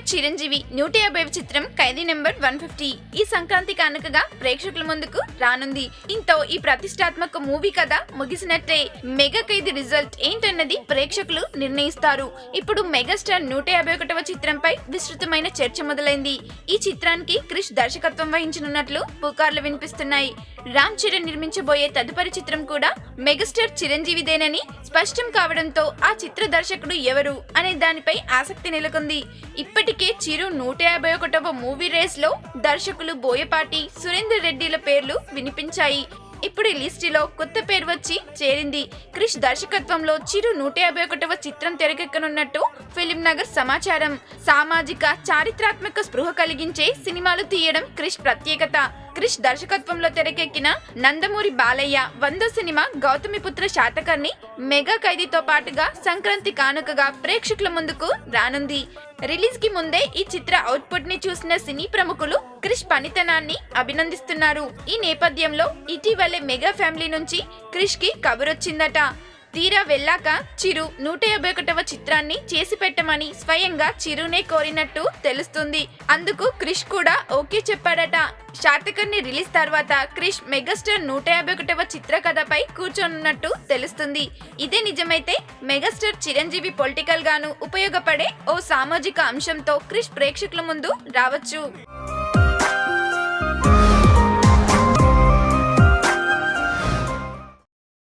చిరంజీవి 150వ చిత్రం ఖైదీ నెంబర్ 150 ఈ సంక్రాంతి కానుకగా ప్రేక్షకుల ముందుకు రానుంది. ఇంతో ఈ ప్రతిష్టాత్మక మూవీ కథ ముగిసినట్టే. మెగా ఖైదీ రిజల్ట్ ఏంటన్నది ప్రేక్షకులు నిర్ణయిస్తారు. ఇప్పుడు మెగాస్టార్ 151వ చిత్రంపై విస్తృతమైన చర్చ మొదలైంది. ఈ చిత్రానికి క్రిష్ దర్శకత్వం వహించనున్నట్లు పుకార్లు వినిపిస్తున్నాయి. రామ్ చరణ్ నిర్మించబోయే తదుపరి చిత్రం కూడా మెగాస్టార్ చిరంజీవిదేనని స్పష్టం కావడంతో ఆ చిత్ర దర్శకుడు ఎవరు అనే దానిపై ఆసక్తి నెలకొంది. ఇప్పటికే చిరు 151వ మూవీ రేస్ లో దర్శకులు బోయపాటి, సురేందర్ రెడ్డిల పేర్లు వినిపించాయి. ఇప్పుడు ఈ లిస్టులో కొత్త పేరు వచ్చి చేరింది. క్రిష్ దర్శకత్వంలో చిరు 151వ చిత్రం తెరకెక్కనున్నట్టు ఫిలిం నగర్ సమాచారం. సామాజిక, చారిత్రాత్మక స్పృహ కలిగించే సినిమాలు తీయడం క్రిష్ ప్రత్యేకత. క్రిష్ దర్శకత్వంలో తెరకెక్కిన నందమూరి బాలయ్య 100 సినిమా గౌతమిపుత్ర శాతకర్ణి మెగా ఖైదీతో పాటుగా సంక్రాంతి కానుకగా ప్రేక్షకుల ముందుకు రానుంది. రిలీజ్ కి ముందే ఈ చిత్ర అవుట్పుట్ ని చూసిన సినీ ప్రముఖులు క్రిష్ పనితనాన్ని అభినందిస్తున్నారు. ఈ నేపథ్యంలో ఇటీవలే మెగా ఫ్యామిలీ నుంచి క్రిష్ కి కబురొచ్చిందట. తీరా వెళ్ళాక చిరు 151వ చిత్రాన్ని చేసి పెట్టమని స్వయంగా చిరునే కోరినట్టు తెలుస్తుంది. అందుకు క్రిష్ కూడా ఓకే చెప్పాడట. శాతకర్ణి రిలీజ్ తర్వాత క్రిష్ మెగాస్టార్ 151వ చిత్ర కథపై కూర్చోనున్నట్టు తెలుస్తుంది. ఇదే నిజమైతే మెగాస్టార్ చిరంజీవి పొలిటికల్ గాను ఉపయోగపడే ఓ సామాజిక అంశంతో క్రిష్ ప్రేక్షకుల ముందు రావచ్చు.